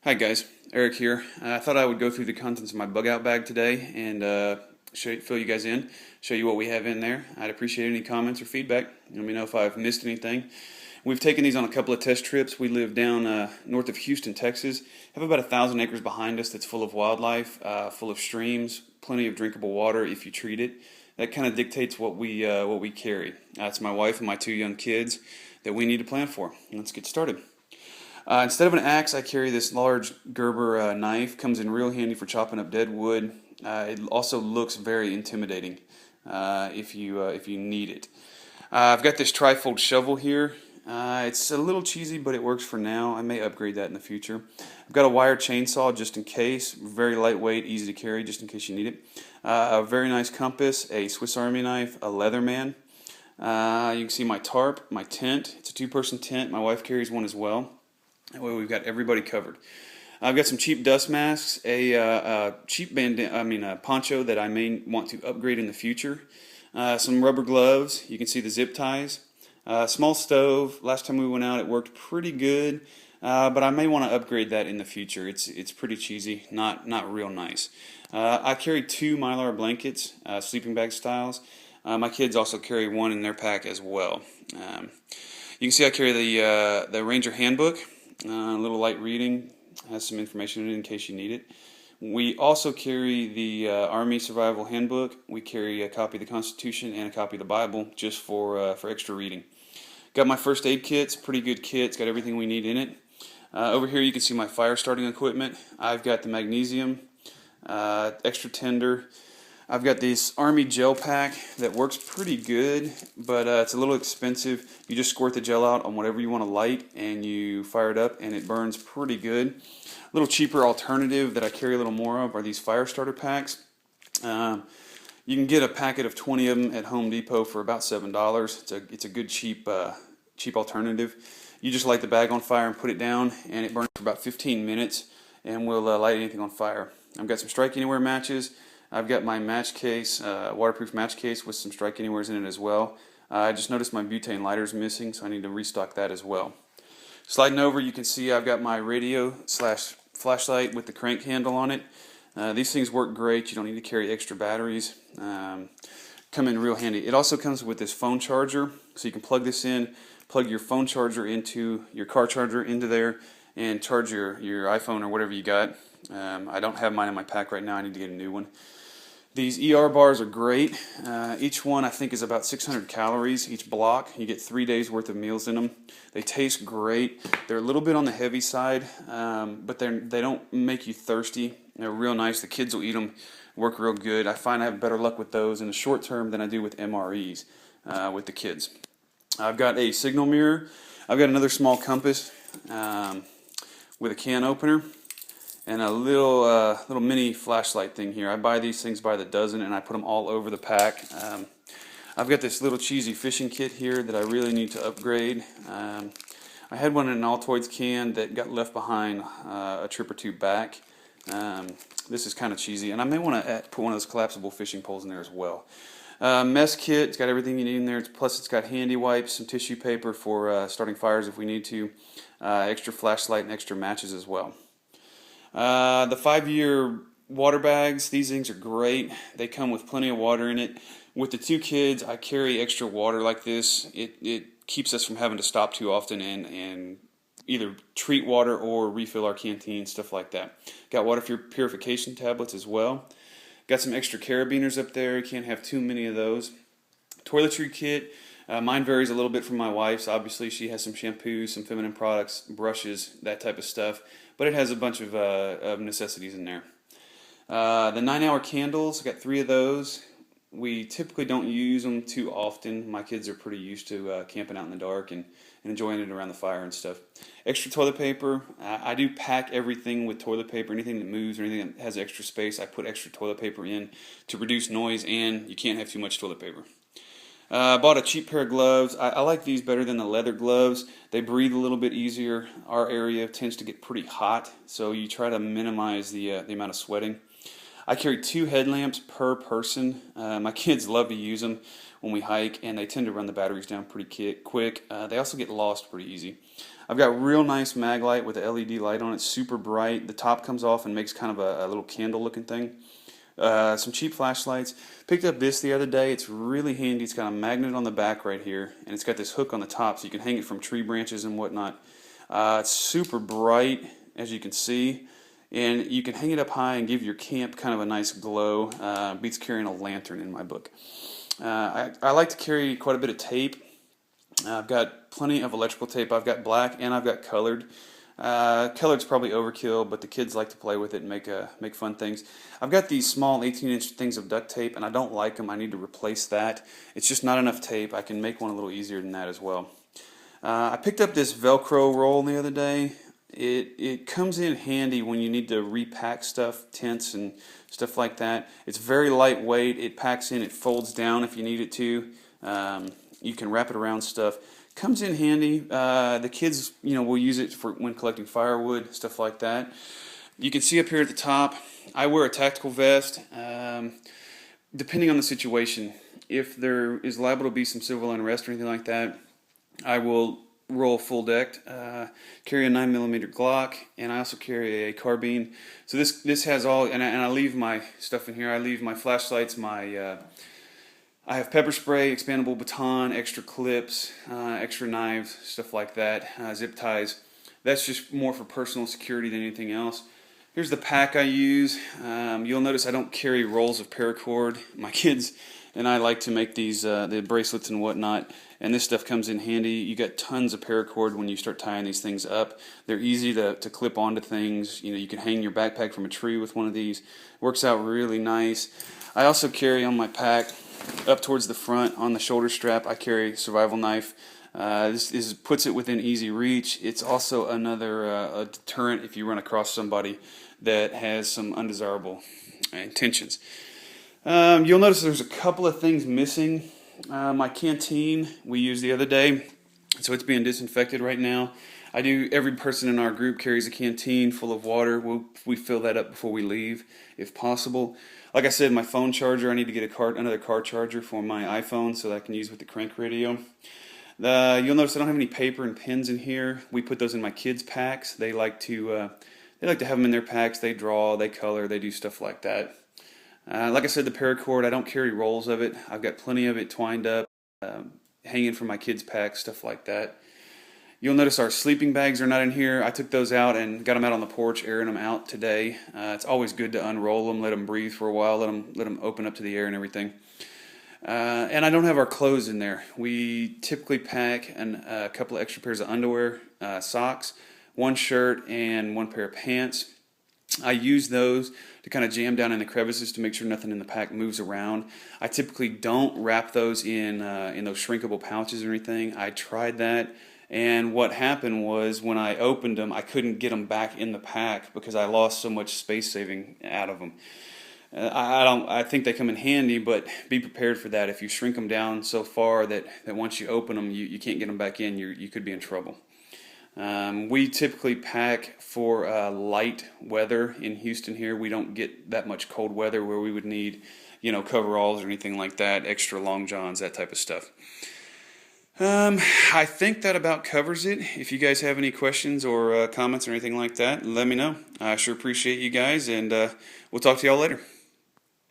Hi guys, Eric here. I thought I would go through the contents of my bug out bag today and fill you guys in, show you what we have in there. I'd appreciate any comments or feedback. Let me know if I've missed anything. We've taken these on a couple of test trips. We live down north of Houston, Texas. Have about 1,000 acres behind us that's full of wildlife, full of streams, plenty of drinkable water if you treat it. That kind of dictates what we carry. It's my wife and my 2 young kids that we need to plan for. Let's get started. Instead of an axe, I carry this large Gerber knife. Comes in real handy for chopping up dead wood. It also looks very intimidating if you need it. I've got this trifold shovel here. It's a little cheesy, but it works for now. I may upgrade that in the future. I've got a wire chainsaw just in case. Very lightweight, easy to carry just in case you need it. A very nice compass, a Swiss Army knife, a Leatherman. You can see my tarp, my tent. It's a 2-person tent. My wife carries one as well. That way we've got everybody covered. I've got some cheap dust masks, a cheap poncho that I may want to upgrade in the future, some rubber gloves. You can see the zip ties. Small stove. Last time we went out, it worked pretty good, but I may want to upgrade that in the future. It's pretty cheesy, not real nice. I carry 2 Mylar blankets, sleeping bag styles. My kids also carry one in their pack as well. You can see I carry the Ranger Handbook. A little light reading, has some information in case you need it. We also carry the Army Survival Handbook. We carry a copy of the Constitution and a copy of the Bible just for extra reading. Got my first aid kit. It's a pretty good kit. It's got everything we need in it. Over here you can see my fire starting equipment. I've got the magnesium, extra tender. I've got this Army gel pack that works pretty good, but it's a little expensive. You just squirt the gel out on whatever you want to light, and you fire it up, and it burns pretty good. A little cheaper alternative that I carry a little more of are these fire starter packs. You can get a packet of 20 of them at Home Depot for about $7. It's a good cheap alternative. You just light the bag on fire and put it down, and it burns for about 15 minutes, and will light anything on fire. I've got some Strike Anywhere matches. I've got my match case, waterproof match case with some Strike Anywheres in it as well. I just noticed my butane lighter's missing, so I need to restock that as well. Sliding over, you can see I've got my radio / flashlight with the crank handle on it. These things work great. You don't need to carry extra batteries. Come in real handy. It also comes with this phone charger, so you can plug this in, plug your phone charger into your car charger into there, and charge your iPhone or whatever you got. I don't have mine in my pack right now. I need to get a new one. These ER bars are great. Each one I think is about 600 calories each block. You get 3 days worth of meals in them. They taste great. They're a little bit on the heavy side, but they don't make you thirsty. They're real nice. The kids will eat them. Work real good. I find I have better luck with those in the short term than I do with MREs with the kids. I've got a signal mirror. I've got another small compass with a can opener. And a little mini flashlight thing here. I buy these things by the dozen, and I put them all over the pack. I've got this little cheesy fishing kit here that I really need to upgrade. I had one in an Altoids can that got left behind a trip or two back. This is kind of cheesy, and I may want to put one of those collapsible fishing poles in there as well. Mess kit, it's got everything you need in there. Plus it's got handy wipes, some tissue paper for starting fires if we need to, extra flashlight, and extra matches as well. The 5-year water bags, these things are great. They come with plenty of water in it. With the 2 kids, I carry extra water like this. It keeps us from having to stop too often and either treat water or refill our canteen, stuff like that. Got water purification tablets as well. Got some extra carabiners up there. You can't have too many of those. Toiletry kit. Mine varies a little bit from my wife's. Obviously, she has some shampoos, some feminine products, brushes, that type of stuff. But it has a bunch of necessities in there. The 9-hour candles, I got 3 of those. We typically don't use them too often. My kids are pretty used to camping out in the dark and enjoying it around the fire and stuff. Extra toilet paper. I do pack everything with toilet paper. Anything that moves or anything that has extra space, I put extra toilet paper in to reduce noise, and you can't have too much toilet paper. Bought a cheap pair of gloves. I like these better than the leather gloves. They breathe a little bit easier. Our area tends to get pretty hot, so you try to minimize the amount of sweating. I carry 2 headlamps per person. My kids love to use them when we hike, and they tend to run the batteries down pretty quick. They also get lost pretty easy. I've got real nice mag light with a LED light on it, super bright. The top comes off and makes kind of a little candle looking thing. Some cheap flashlights. Picked up this the other day. It's really handy. It's got a magnet on the back right here, and it's got this hook on the top so you can hang it from tree branches and whatnot. It's super bright, as you can see, and you can hang it up high and give your camp kind of a nice glow. Beats carrying a lantern in my book. I like to carry quite a bit of tape. I've got plenty of electrical tape. I've got black and I've got colored. Colored's probably overkill, but the kids like to play with it and make fun things. I've got these small 18-inch things of duct tape, and I don't like them. I need to replace that. It's just not enough tape. I can make one a little easier than that as well. I picked up this Velcro roll the other day. It comes in handy when you need to repack stuff, tents and stuff like that. It's very lightweight. It packs in. It folds down if you need it to. You can wrap it around stuff. Comes in handy. The kids, will use it for when collecting firewood, stuff like that. You can see up here at the top, I wear a tactical vest. Depending on the situation, if there is liable to be some civil unrest or anything like that, I will roll full decked. Carry a 9mm Glock, and I also carry a carbine. So this has all, and I leave my stuff in here. I leave my flashlights, I have pepper spray, expandable baton, extra clips, extra knives, stuff like that, zip ties. That's just more for personal security than anything else. Here's the pack I use. You'll notice I don't carry rolls of paracord. My kids and I like to make these the bracelets and whatnot, and this stuff comes in handy. You got tons of paracord when you start tying these things up. They're easy to clip onto things. You can hang your backpack from a tree with one of these. Works out really nice. I also carry on my pack, up towards the front on the shoulder strap, I carry a survival knife. This puts it within easy reach. It's also another a deterrent if you run across somebody that has some undesirable intentions. You'll notice there's a couple of things missing. My canteen we used the other day, so it's being disinfected right now. Every person in our group carries a canteen full of water. We fill that up before we leave, if possible. Like I said, my phone charger, I need to get another car charger for my iPhone so that I can use with the crank radio. You'll notice I don't have any paper and pens in here. We put those in my kids' packs. They like to have them in their packs. They draw, they color, they do stuff like that. Like I said, the paracord, I don't carry rolls of it. I've got plenty of it twined up, hanging from my kids' packs, stuff like that. You'll notice our sleeping bags are not in here. I took those out and got them out on the porch, airing them out today. It's always good to unroll them, let them breathe for a while, let them open up to the air and everything. And I don't have our clothes in there. We typically pack a couple of extra pairs of underwear, socks, one shirt, and one pair of pants. I use those to kind of jam down in the crevices to make sure nothing in the pack moves around. I typically don't wrap those in those shrinkable pouches or anything. I tried that. And what happened was when I opened them, I couldn't get them back in the pack because I lost so much space saving out of them. I think they come in handy, but be prepared for that. If you shrink them down so far that once you open them, you can't get them back in, you could be in trouble. We typically pack for light weather in Houston here. We don't get that much cold weather where we would need, coveralls or anything like that, extra long johns, that type of stuff. I think that about covers it. If you guys have any questions or comments or anything like that, let me know. I sure appreciate you guys, and we'll talk to y'all later.